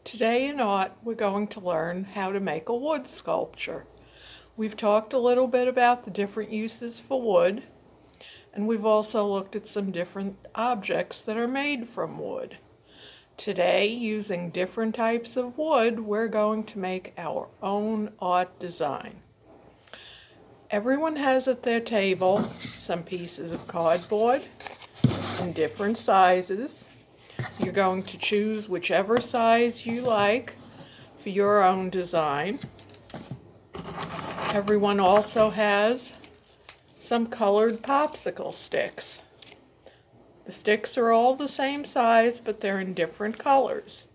Today in art, we're going to learn how to make a wood sculpture. We've talked a little bit about the different uses for wood, and we've also looked at some different objects that are made from wood. Today, using different types of wood, we're going to make our own art design. Everyone has at their table some pieces of cardboard in different sizes. You're going to choose whichever size you like for your own design. Everyone also has some colored popsicle sticks. The sticks are all the same size, but they're in different colors.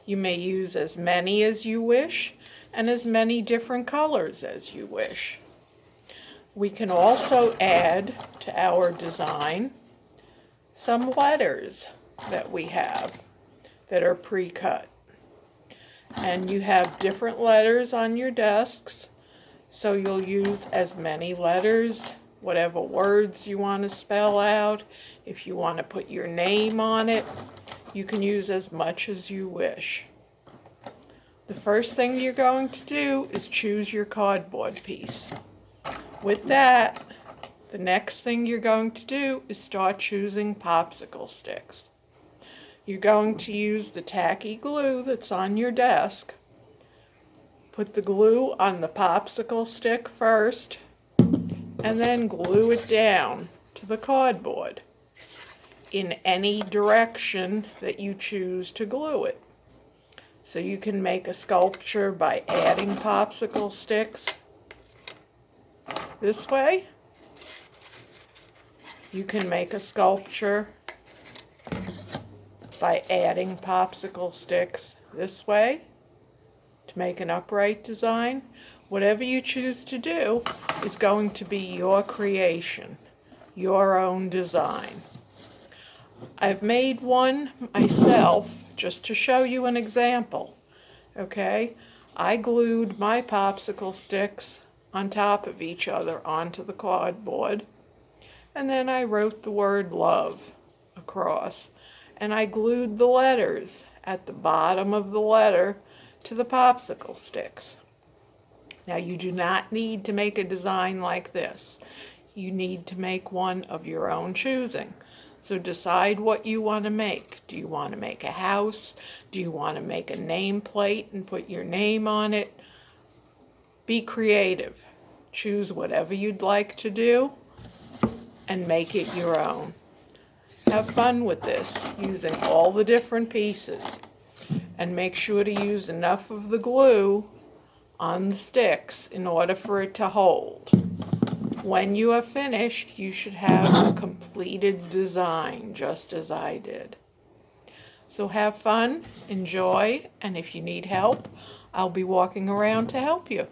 You may use as many as you wish and as many different colors as you wish. We can also add to our design some letters that we have that are pre-cut. And you have different letters on your desks, so you'll use as many letters, whatever words you want to spell out. If you want to put your name on it, you can use as much as you wish. The first thing you're going to do is choose your cardboard piece. With that, the next thing you're going to do is start choosing popsicle sticks. You're going to use the tacky glue that's on your desk. Put the glue on the popsicle stick first, and then glue it down to the cardboard in any direction that you choose to glue it. So you can make a sculpture by adding popsicle sticks this way. You can make a sculpture by adding popsicle sticks this way to make an upright design. Whatever you choose to do is going to be your creation, your own design. I've made one myself just to show you an example, okay? I glued my popsicle sticks on top of each other onto the cardboard, and then I wrote the word love across. And I glued the letters at the bottom of the letter to the popsicle sticks. Now, you do not need to make a design like this. You need to make one of your own choosing. So decide what you want to make. Do you want to make a house? Do you want to make a nameplate and put your name on it? Be creative. Choose whatever you'd like to do and make it your own. Have fun with this, using all the different pieces, and make sure to use enough of the glue on the sticks in order for it to hold. When you are finished, you should have a completed design, just as I did. So have fun, enjoy, and if you need help, I'll be walking around to help you.